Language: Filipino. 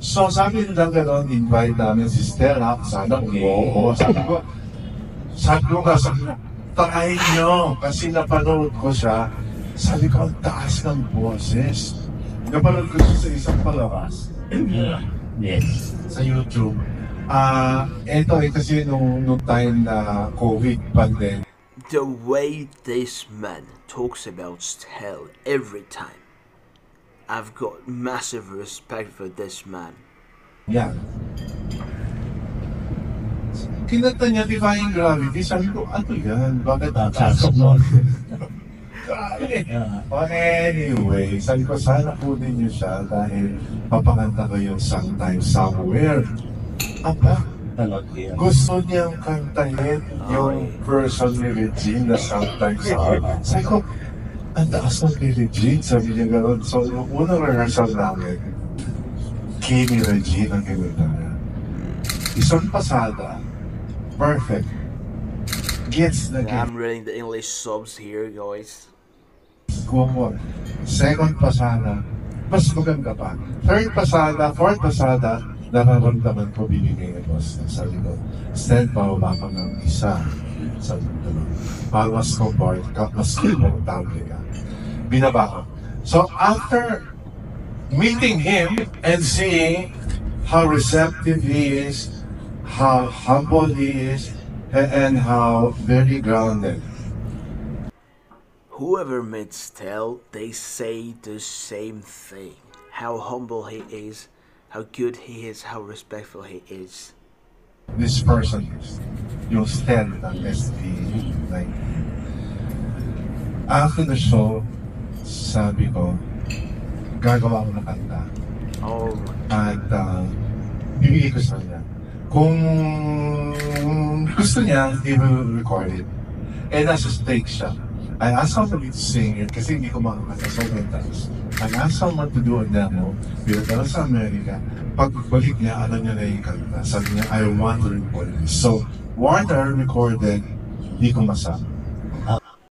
So sabi nila gano'n, invite namin si Stella, sana umuo. Sabi ko nga, try nyo, kasi napanood ko siya, sabi ko, ang taas ng boses. Napanood ko siya sa isang palabas. Yes. Sa YouTube. Ito kasi nung time na COVID pandemic. The way this man talks about Stell every time, I've got massive respect for this man. Yan. Kinanta niya Defying Gravity, sabi ko, ano yan? Bakit Classic nun. Grabe. Anyway, sabi ko, sana kunin niyo siya dahil papakanta ko yung Sometime Somewhere. Aba, Talaga. gusto niyang kantahin yung version ni Regine na Sometime Somewhere. Sabi ko, ang taas ng kay Regine, sabi niya gano'n. So, yung unang rehearsal namin, kay ni Regine ang kinanta niya. Isang pasada, perfect. Gets na I'm gets. reading the English subs here, guys. Kumot. Second pasada, mas maganda pa. Third pasada, fourth pasada, nararamdaman ko bibigay ng boss. Sabi ko, stand pa ba ka ng isa? Sabi ko, para mas komportable ka. Binaba ko. So after meeting him and seeing how receptive he is, how humble he is, and how very grounded. Whoever met Stell, they say the same thing. How humble he is, how good he is, how respectful he is. This person is yung stand ng SB19. After the show, sabi ko, gagawa ko ng kanta. Oh, At bibigay ko sa kanya. Kung gusto niya, he will record it. And nasa stage siya. I asked somebody to sing it kasi hindi ko makakanta sobrang taas. I asked someone to do a demo. Pinatala sa Amerika. Pagbalik niya, alam niya na yung kanta. Sabi niya, I want to record this. So, Warner recorded, di ko masama.